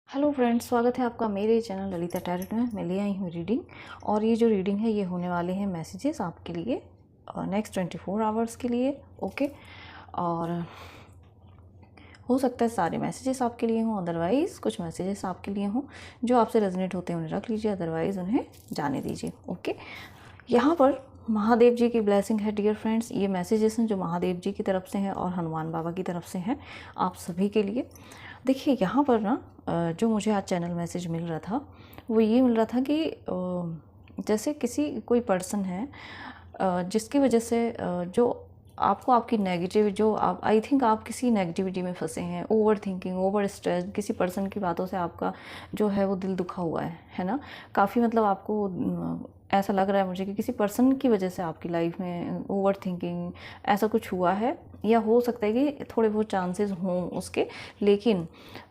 Hello friends, स्वागत है आपका मेरे चैनल ललिता टैरोट में। मैं ले आई हूँ रीडिंग, और ये जो रीडिंग है ये होने वाले हैं मैसेजेस आपके लिए नेक्स्ट 24 आवर्स के लिए। ओके, और हो सकता है सारे मैसेजेस आपके लिए हों, अदरवाइज़ कुछ मैसेजेस आपके लिए हों। जो आपसे रेजोनेट होते हैं उन्हें रख लीजिए, अदरवाइज़ उन्हें जाने दीजिए। ओके, यहाँ पर महादेव जी की ब्लेसिंग है डियर फ्रेंड्स। ये मैसेजेस हैं जो महादेव जी की तरफ से हैं और हनुमान बाबा की तरफ से हैं आप सभी के लिए। देखिए यहाँ पर ना जो मुझे आज चैनल मैसेज मिल रहा था वो ये मिल रहा था कि जैसे कोई पर्सन है जिसकी वजह से जो आपको आपकी नेगेटिव जो आप आई थिंक आप किसी नेगेटिविटी में फंसे हैं, ओवर थिंकिंग, ओवर स्ट्रेस, किसी पर्सन की बातों से आपका जो है वो दिल दुखा हुआ है ना। काफ़ी मतलब आपको ऐसा लग रहा है मुझे कि किसी पर्सन की वजह से आपकी लाइफ में ओवर थिंकिंग ऐसा कुछ हुआ है, या हो सकता है कि थोड़े बहुत चांसेस हों उसके। लेकिन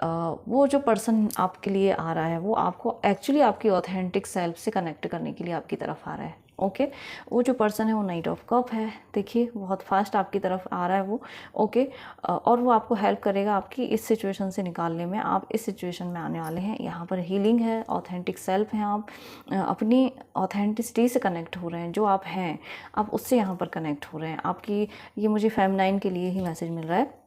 वो जो पर्सन आपके लिए आ रहा है वो आपको एक्चुअली आपकी ऑथेंटिक सेल्फ से कनेक्ट करने के लिए आपकी तरफ आ रहा है। ओके, वो जो पर्सन है वो नाइट ऑफ कप है। देखिए बहुत फास्ट आपकी तरफ आ रहा है वो। ओके, और वो आपको हेल्प करेगा आपकी इस सिचुएशन से निकालने में। आप इस सिचुएशन में आने वाले हैं, यहाँ पर हीलिंग है, ऑथेंटिक सेल्फ हैं आप, अपनी ऑथेंटिसिटी से कनेक्ट हो रहे हैं। जो आप हैं आप उससे यहाँ पर कनेक्ट हो रहे हैं। आपकी ये मुझे फेमिनाइन के लिए ही मैसेज मिल रहा है।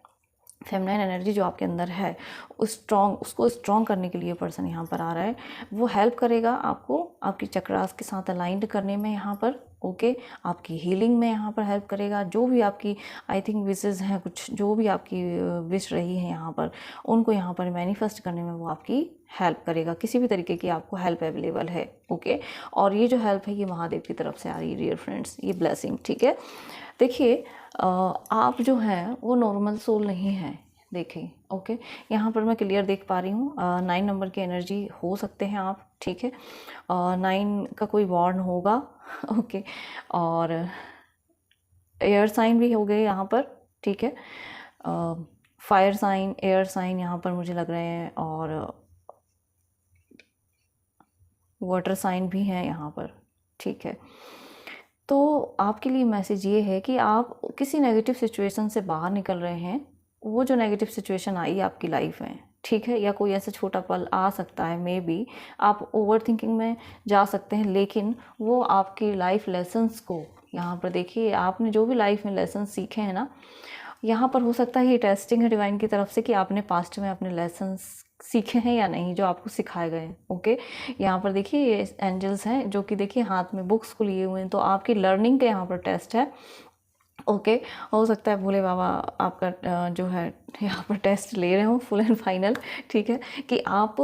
फेमिनाइन एनर्जी जो आपके अंदर है उसको स्ट्रॉन्ग करने के लिए पर्सन यहाँ पर आ रहा है। वो हेल्प करेगा आपको आपकी चक्रास के साथ अलाइंड करने में यहाँ पर। ओके, आपकी हीलिंग में यहाँ पर हेल्प करेगा। जो भी आपकी आई थिंक विशेज़ हैं, कुछ जो भी आपकी विश रही है यहाँ पर, उनको यहाँ पर मैनिफेस्ट करने में वो आपकी हेल्प करेगा। किसी भी तरीके की आपको हेल्प अवेलेबल है। ओके, और ये जो हेल्प है ये महादेव की तरफ से आ रही है डियर फ्रेंड्स, ये ब्लेसिंग। ठीक है, देखिए आप जो हैं वो नॉर्मल सोल नहीं हैं। देखिए ओके, यहाँ पर मैं क्लियर देख पा रही हूँ 9 नंबर की एनर्जी हो सकते हैं आप। ठीक है, 9 का कोई वार्न होगा। ओके, और एयर साइन भी हो गए यहाँ पर। ठीक है, फायर साइन, एयर साइन यहाँ पर मुझे लग रहे हैं, और वाटर साइन भी हैं यहाँ पर। ठीक है, तो आपके लिए मैसेज ये है कि आप किसी नेगेटिव सिचुएशन से बाहर निकल रहे हैं। वो जो नेगेटिव सिचुएशन आई आपकी लाइफ में, ठीक है, या कोई ऐसा छोटा पल आ सकता है, मे बी आप ओवर थिंकिंग में जा सकते हैं, लेकिन वो आपकी लाइफ लेसन्स को यहाँ पर देखिए, आपने जो भी लाइफ में लेसन सीखे हैं ना, यहाँ पर हो सकता है ये टेस्टिंग है डिवाइन की तरफ से कि आपने पास्ट में अपने लेसन्स सीखे हैं या नहीं, जो आपको सिखाए गए हैं। ओके, यहाँ पर देखिए ये एंजल्स हैं जो कि देखिए हाथ में बुक्स को लिए हुए हैं, तो आपकी लर्निंग का यहाँ पर टेस्ट है। ओके, हो सकता है भोले बाबा आपका जो है यहाँ पर टेस्ट ले रहे हो फुल एंड फाइनल। ठीक है, कि आप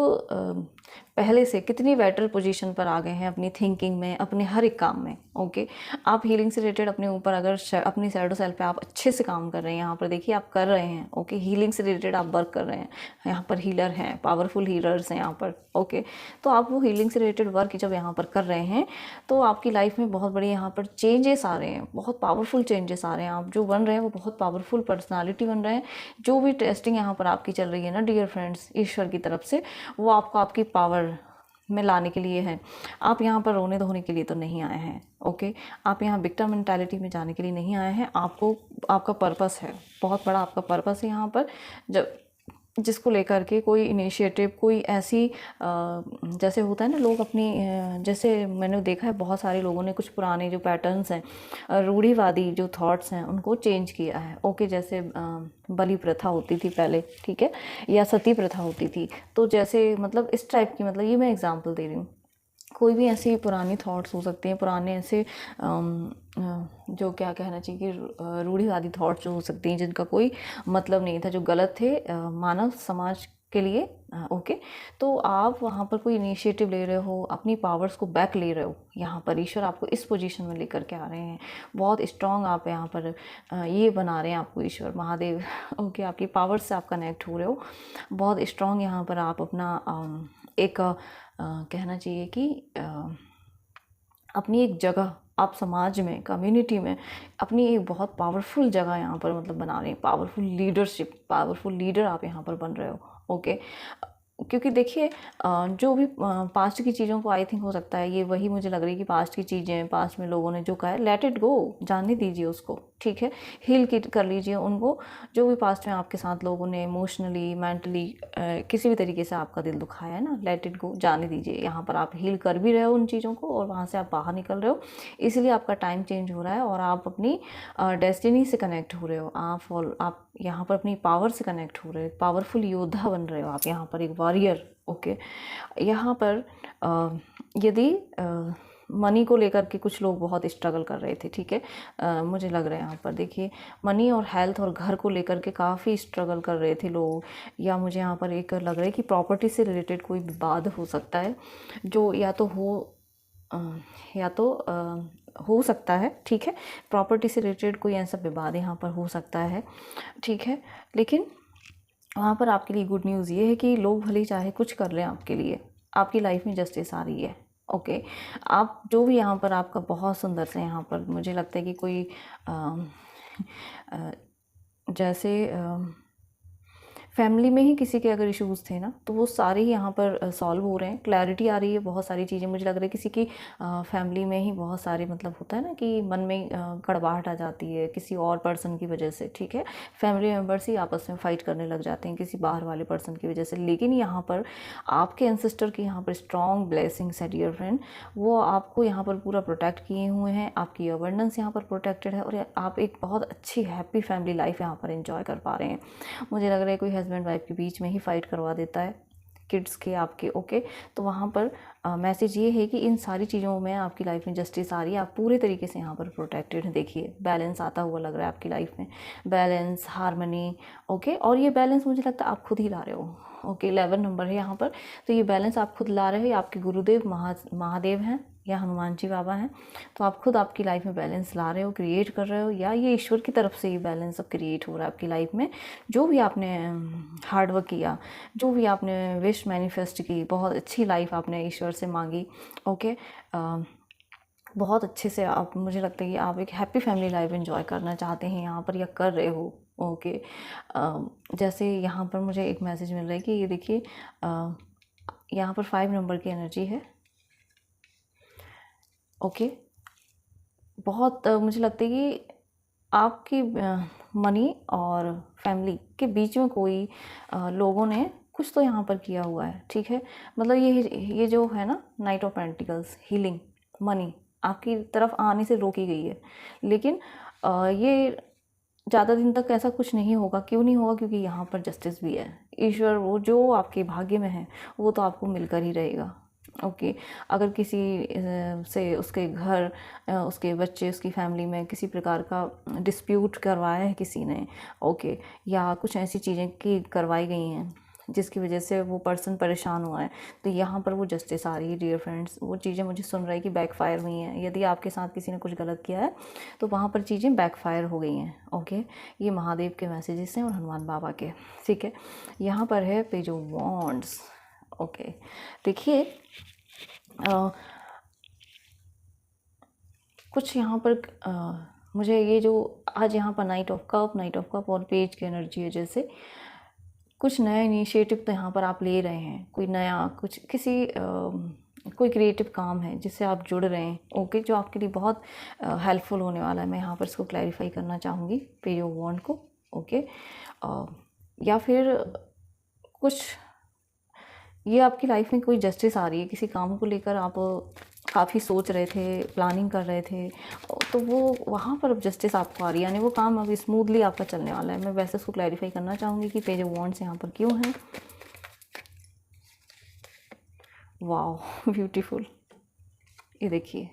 पहले से कितनी बेटर पोजीशन पर आ गए हैं अपनी थिंकिंग में, अपने हर एक काम में। ओके, आप हीलिंग से रिलेटेड अपने ऊपर अगर अपनी शैडो सेल्फ पे आप अच्छे से काम कर रहे हैं, यहाँ पर देखिए आप कर रहे हैं। ओके, हीलिंग से रिलेटेड आप वर्क कर रहे हैं, यहाँ पर हीलर हैं, पावरफुल हीलर्स हैं यहाँ पर। ओके, तो आप वो हीलिंग से रिलेटेड वर्क जब यहाँ पर कर रहे हैं तो आपकी लाइफ में बहुत बड़ी यहाँ पर चेंजेस आ रहे हैं, बहुत पावरफुल चेंजेस आ रहे हैं। आप जो बन रहे हैं वो बहुत पावरफुल पर्सनालिटी बन रहे हैं। जो भी टेस्टिंग यहाँ पर आपकी चल रही है ना डियर फ्रेंड्स, ईश्वर की तरफ से, वो आपको आपकी पावर में लाने के लिए है। आप यहाँ पर रोने धोने के लिए तो नहीं आए हैं। ओके, आप यहाँ विक्टिम मेंटालिटी में जाने के लिए नहीं आए हैं। आपको आपका पर्पस है, बहुत बड़ा आपका पर्पस है यहाँ पर, जब जिसको लेकर के कोई इनिशिएटिव, कोई ऐसी जैसे होता है ना लोग अपनी जैसे मैंने देखा है बहुत सारे लोगों ने कुछ पुराने जो पैटर्न्स हैं, रूढ़िवादी जो थॉट्स हैं, उनको चेंज किया है। ओके, जैसे बलि प्रथा होती थी पहले, ठीक है, या सती प्रथा होती थी, तो जैसे मतलब इस टाइप की, मतलब ये मैं एग्जांपल दे रही हूँ। कोई भी ऐसी पुरानी थॉट्स हो सकती हैं, पुराने ऐसे जो क्या कहना चाहिए कि रूढ़िवादी थॉट्स जो हो सकती हैं, जिनका कोई मतलब नहीं था, जो गलत थे मानव समाज के लिए। ओके, तो आप वहाँ पर कोई इनिशिएटिव ले रहे हो, अपनी पावर्स को बैक ले रहे हो। यहाँ पर ईश्वर आपको इस पोजीशन में लेकर के आ रहे हैं, बहुत स्ट्रांग आप यहाँ पर ये बना रहे हैं आपको ईश्वर महादेव। ओके, आपकी पावर्स से आप कनेक्ट हो रहे हो, बहुत स्ट्रांग यहाँ पर आप अपना एक कहना चाहिए कि अपनी एक जगह आप समाज में, कम्युनिटी में अपनी एक बहुत पावरफुल जगह यहाँ पर मतलब बना रहे हैं। पावरफुल लीडरशिप, पावरफुल लीडर आप यहाँ पर बन रहे हो। ओके, क्योंकि देखिए जो भी पास्ट की चीज़ों को आई थिंक हो सकता है ये वही मुझे लग रही है कि पास्ट की चीज़ें, पास्ट में लोगों ने जो कहा है, लेट इट गो, जाने दीजिए उसको। ठीक है, हील कर लीजिए उनको, जो भी पास्ट में आपके साथ लोगों ने इमोशनली, मेंटली किसी भी तरीके से आपका दिल दुखाया है ना, लेट इट गो, जाने दीजिए। यहाँ पर आप हील कर भी रहे हो उन चीज़ों को और वहाँ से आप बाहर निकल रहे हो, इसलिए आपका टाइम चेंज हो रहा है और आप अपनी डेस्टिनी से कनेक्ट हो रहे हो। आप यहाँ पर अपनी पावर से कनेक्ट हो रहे हो, पावरफुल योद्धा बन रहे हो आप यहाँ पर, एक वॉरियर। ओके, यहाँ पर यदि मनी को लेकर के कुछ लोग बहुत स्ट्रगल कर रहे थे, ठीक है, मुझे लग रहा है यहाँ पर देखिए मनी और हेल्थ और घर को लेकर के काफ़ी स्ट्रगल कर रहे थे लोग, या मुझे यहाँ पर एक लग रहा है कि प्रॉपर्टी से रिलेटेड कोई विवाद हो सकता है, जो या तो हो सकता है, ठीक है, प्रॉपर्टी से रिलेटेड कोई ऐसा विवाद यहाँ पर हो सकता है, ठीक है। लेकिन वहाँ पर आपके लिए गुड न्यूज़ ये है कि लोग भले चाहे कुछ कर लें आपके लिए, आपकी लाइफ में जस्टिस आ रही है। ओके, आप जो भी यहाँ पर आपका बहुत सुंदर से यहाँ पर मुझे लगता है कि कोई जैसे फैमिली में ही किसी के अगर इश्यूज़ थे ना, तो वो सारे ही यहाँ पर सॉल्व हो रहे हैं, क्लैरिटी आ रही है, बहुत सारी चीज़ें। मुझे लग रहा है किसी की फैमिली में ही बहुत सारे मतलब होता है ना कि मन में कड़वाहट आ जाती है किसी और पर्सन की वजह से, ठीक है, फैमिली मेम्बर्स ही आपस में फाइट करने लग जाते हैं किसी बाहर वाले पर्सन की वजह से। लेकिन यहाँ पर आपके एंसेस्टर की यहाँ पर स्ट्रॉन्ग ब्लेसिंग्स है डियर फ्रेंड, वो आपको यहाँ पर पूरा प्रोटेक्ट किए हुए हैं, आपकी अवेयरनेस यहाँ पर प्रोटेक्टेड है और आप एक बहुत अच्छी हैप्पी फैमिली लाइफ यहाँ पर एंजॉय कर पा रहे हैं। मुझे लग रहा है कोई हस्बैंड वाइफ के बीच में ही फाइट करवा देता है, किड्स के आपके। ओके, तो वहाँ पर मैसेज ये है कि इन सारी चीज़ों में आपकी लाइफ में जस्टिस आ रही है, आप पूरे तरीके से यहाँ पर प्रोटेक्टेड हैं। देखिए बैलेंस आता हुआ लग रहा है आपकी लाइफ में, बैलेंस, हारमनी। ओके, और ये बैलेंस मुझे लगता है आप खुद ही ला रहे हो। ओके, 11 नंबर है यहाँ पर, तो ये बैलेंस आप खुद ला रहे हो। आपके गुरुदेव महादेव हैं या हनुमान जी बाबा हैं, तो आप खुद आपकी लाइफ में बैलेंस ला रहे हो, क्रिएट कर रहे हो, या ये ईश्वर की तरफ से ये बैलेंस अब क्रिएट हो रहा है आपकी लाइफ में। जो भी आपने हार्डवर्क किया, जो भी आपने विश मैनिफेस्ट की, बहुत अच्छी लाइफ आपने ईश्वर से मांगी। ओके, बहुत अच्छे से आप, मुझे लगता है कि आप एक हैप्पी फैमिली लाइफ एंजॉय करना चाहते हैं यहाँ पर, या कर रहे हो। ओके, जैसे यहाँ पर मुझे एक मैसेज मिल रहा है कि ये देखिए यहाँ पर 5 नंबर की एनर्जी है। ओके, बहुत मुझे लगता है कि आपकी मनी और फैमिली के बीच में कोई लोगों ने कुछ तो यहाँ पर किया हुआ है, ठीक है। मतलब ये जो है ना, night of pentacles, healing, money आपकी तरफ आने से रोकी गई है। लेकिन ये ज़्यादा दिन तक ऐसा कुछ नहीं होगा। क्यों नहीं होगा? क्योंकि यहाँ पर जस्टिस भी है। ईश्वर वो जो आपके भाग्य में है वो तो आपको मिलकर ही रहेगा। ओके, अगर किसी से उसके घर, उसके बच्चे, उसकी फैमिली में किसी प्रकार का डिस्प्यूट करवाया है किसी ने, ओके, या कुछ ऐसी चीज़ें की करवाई गई हैं जिसकी वजह से वो पर्सन परेशान हुआ है, तो यहाँ पर वो जस्टिस आ रही है डियर फ्रेंड्स। वो चीज़ें मुझे सुन रही है कि बैकफायर हुई हैं। यदि आपके साथ किसी ने कुछ गलत किया है तो वहाँ पर चीज़ें बैकफायर हो गई हैं। ओके, ये महादेव के मैसेजेस हैं और हनुमान बाबा के, ठीक है। यहाँ पर है पेज ऑफ वॉन्ड्स। ओके, देखिए कुछ यहाँ पर मुझे ये जो आज यहाँ पर नाइट ऑफ कप और पेज की एनर्जी है, जैसे कुछ नया इनिशिएटिव तो यहाँ पर आप ले रहे हैं, कोई नया कुछ कोई क्रिएटिव काम है जिससे आप जुड़ रहे हैं। ओके, जो आपके लिए बहुत हेल्पफुल होने वाला है। मैं यहाँ पर इसको क्लैरिफाई करना चाहूँगी पेज ऑफ वॉन्ड को। ओके, या फिर कुछ ये आपकी लाइफ में कोई जस्टिस आ रही है, किसी काम को लेकर आप काफ़ी सोच रहे थे, प्लानिंग कर रहे थे, तो वो वहाँ पर अब जस्टिस आपको आ रही है, यानी वो काम अब स्मूथली आपका चलने वाला है। मैं वैसे इसको क्लैरिफाई करना चाहूँगी कि पेज ऑफ वॉन्ड्स यहाँ पर क्यों है। वाह, ब्यूटीफुल। ये देखिए,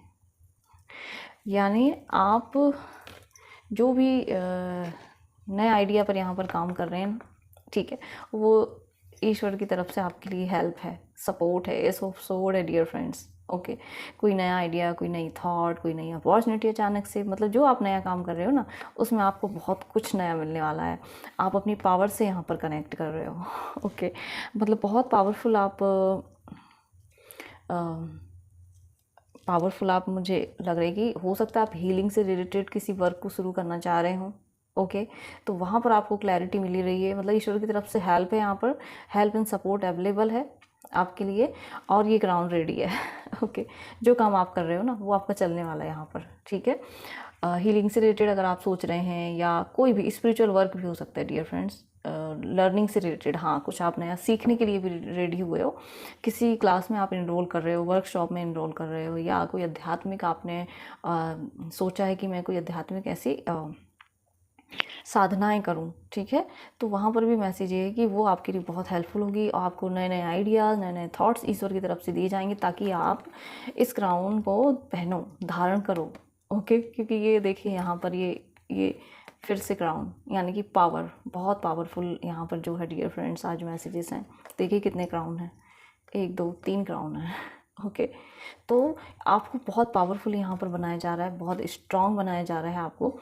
यानी आप जो भी नए आइडिया पर यहाँ पर काम कर रहे हैं, ठीक है, वो ईश्वर की तरफ से आपके लिए हेल्प है, सपोर्ट है, एस ऑफ सोर्ड है डियर फ्रेंड्स। ओके, कोई नया आइडिया, कोई नई थॉट, कोई नई अपॉर्चुनिटी अचानक से, मतलब जो आप नया काम कर रहे हो ना, उसमें आपको बहुत कुछ नया मिलने वाला है। आप अपनी पावर से यहाँ पर कनेक्ट कर रहे हो। ओके, मतलब बहुत पावरफुल आप मुझे लग रहा है कि हो सकता है आप हीलिंग से रिलेटेड किसी वर्क को शुरू करना चाह रहे हो। ओके, तो वहाँ पर आपको क्लैरिटी मिली रही है, मतलब ईश्वर की तरफ से हेल्प है, यहाँ पर हेल्प एंड सपोर्ट अवेलेबल है आपके लिए, और ये ग्राउंड रेडी है। ओके, जो काम आप कर रहे हो ना वो आपका चलने वाला है यहाँ पर, ठीक है। हीलिंग से रिलेटेड अगर आप सोच रहे हैं, या कोई भी स्पिरिचुअल वर्क भी हो सकता है डियर फ्रेंड्स, लर्निंग से रिलेटेड, हाँ कुछ आप नया सीखने के लिए भी रेडी हुए हो, किसी क्लास में आप इनरोल कर रहे हो, वर्कशॉप में इनरोल कर रहे हो, या कोई आध्यात्मिक आपने सोचा है कि मैं कोई आध्यात्मिक ऐसी साधनाएं करूं, ठीक है, तो वहाँ पर भी मैसेज ये है कि वो आपके लिए बहुत हेल्पफुल होगी और आपको नए नए आइडियाज़, नए नए थॉट्स ईश्वर की तरफ से दिए जाएंगे ताकि आप इस क्राउन को पहनो, धारण करो। ओके, क्योंकि ये देखिए यहाँ पर ये फिर से क्राउन यानी कि पावर, बहुत पावरफुल यहाँ पर जो है डियर फ्रेंड्स आज मैसेजेस हैं। देखिए कितने क्राउन हैं, 1 2 3 क्राउन हैं। ओके, तो आपको बहुत पावरफुल यहाँ पर बनाया जा रहा है, बहुत स्ट्रॉन्ग बनाया जा रहा है आपको।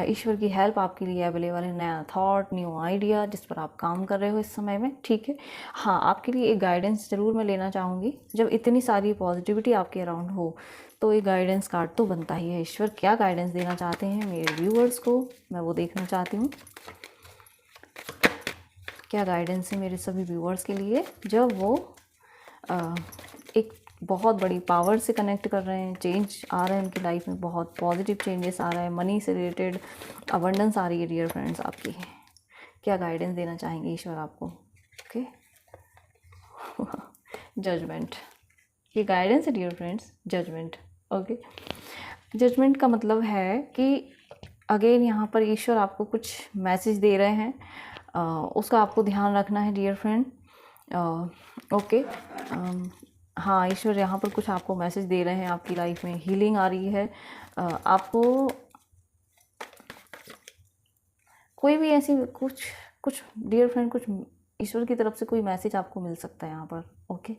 ईश्वर की हेल्प आपके लिए अवेलेबल है, नया थॉट, न्यू आइडिया जिस पर आप काम कर रहे हो इस समय में, ठीक है। हाँ, आपके लिए एक गाइडेंस ज़रूर मैं लेना चाहूँगी। जब इतनी सारी पॉजिटिविटी आपके अराउंड हो तो एक गाइडेंस कार्ड तो बनता ही है। ईश्वर क्या गाइडेंस देना चाहते हैं मेरे व्यूअर्स को, मैं वो देखना चाहती हूँ। क्या गाइडेंस है मेरे सभी व्यूअर्स के लिए जब वो एक बहुत बड़ी पावर से कनेक्ट कर रहे हैं, चेंज आ रहा है उनकी लाइफ में, बहुत पॉजिटिव चेंजेस आ रहा है, मनी से रिलेटेड अबंडेंस आ रही है डियर फ्रेंड्स आपकी। क्या गाइडेंस देना चाहेंगे ईश्वर आपको? ओके, जजमेंट, ये गाइडेंस है dear friends, judgement. Okay, judgement का मतलब है कि अगेन यहाँ पर ईश्वर आपको कुछ मैसेज दे रहे हैं, उसका आपको ध्यान रखना है डियर फ्रेंड। ओके, हाँ, ईश्वर यहाँ पर कुछ आपको मैसेज दे रहे हैं, आपकी लाइफ में हीलिंग आ रही है। आपको कोई भी ऐसी कुछ डियर फ्रेंड, कुछ ईश्वर की तरफ से कोई मैसेज आपको मिल सकता है यहाँ पर। ओके,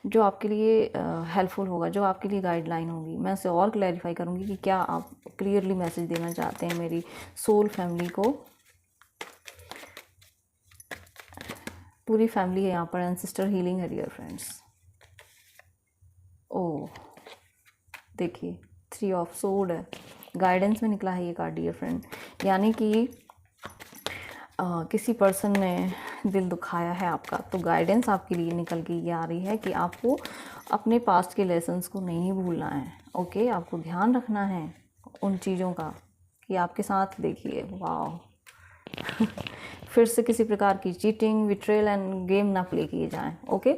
जो आपके लिए हेल्पफुल होगा, जो आपके लिए गाइडलाइन होगी। मैं उसे और क्लैरिफाई करूँगी कि क्या आप क्लियरली मैसेज देना चाहते हैं मेरी सोल फैमिली को। पूरी फैमिली है यहाँ पर, एंसेस्टर हीलिंग है डियर फ्रेंड्स। ओह, देखिए 3 ऑफ सोर्ड है, गाइडेंस में निकला है ये कार्ड डियर फ्रेंड, यानी कि किसी पर्सन ने दिल दुखाया है आपका, तो गाइडेंस आपके लिए निकल के ये आ रही है कि आपको अपने पास्ट के लेसन्स को नहीं भूलना है। ओके, आपको ध्यान रखना है उन चीज़ों का कि आपके साथ, देखिए वाह फिर से किसी प्रकार की चीटिंग, बिट्रेयल एंड गेम ना प्ले किए जाएं। ओके,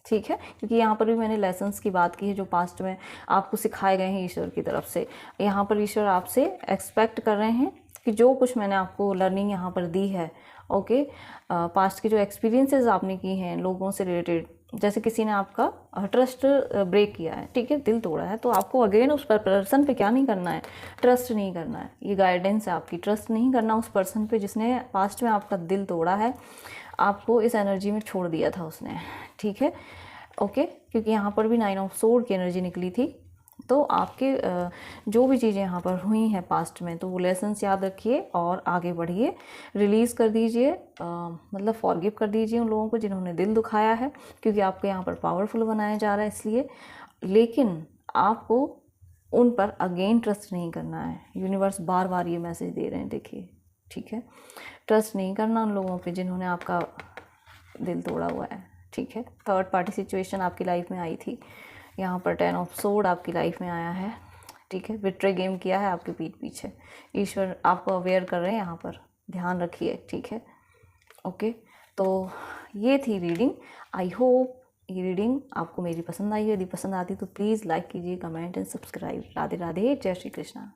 ठीक है, क्योंकि यहाँ पर भी मैंने लेसन्स की बात की है जो पास्ट में आपको सिखाए गए हैं ईश्वर की तरफ से। यहाँ पर ईश्वर आपसे एक्सपेक्ट कर रहे हैं कि जो कुछ मैंने आपको लर्निंग यहाँ पर दी है, ओके, पास्ट के जो एक्सपीरियंसेस आपने की हैं लोगों से रिलेटेड, जैसे किसी ने आपका ट्रस्ट ब्रेक किया है, ठीक है, दिल तोड़ा है, तो आपको अगेन उस पर्सन पे क्या नहीं करना है, ट्रस्ट नहीं करना है। ये गाइडेंस है आपकी, ट्रस्ट नहीं करना उस पर्सन पे जिसने पास्ट में आपका दिल तोड़ा है, आपको इस एनर्जी में छोड़ दिया था उसने, ठीक है। ओके, क्योंकि यहाँ पर भी 9 ऑफ सोर्ड की एनर्जी निकली थी, तो आपके जो भी चीज़ें यहाँ पर हुई हैं पास्ट में, तो वो लेसन्स याद रखिए और आगे बढ़िए, रिलीज़ कर दीजिए, मतलब फॉरगिव कर दीजिए उन लोगों को जिन्होंने दिल दुखाया है, क्योंकि आपको यहाँ पर पावरफुल बनाया जा रहा है इसलिए। लेकिन आपको उन पर अगेन ट्रस्ट नहीं करना है। यूनिवर्स बार बार ये मैसेज दे रहे हैं, देखिए, ठीक है, ट्रस्ट नहीं करना उन लोगों पे जिन्होंने आपका दिल तोड़ा हुआ है, ठीक है। थर्ड पार्टी सिचुएशन आपकी लाइफ में आई थी, यहाँ पर 10 ऑफ सोर्ड आपकी लाइफ में आया है, ठीक है, बिट्रे गेम किया है आपके पीठ पीछे। ईश्वर आपको अवेयर कर रहे हैं यहाँ पर, ध्यान रखिए, ठीक है। ओके, तो ये थी रीडिंग। आई होप ये रीडिंग आपको मेरी पसंद आई है। यदि पसंद आती तो प्लीज़ लाइक कीजिए, comment and subscribe. Radhe Radhe, जय श्री कृष्णा।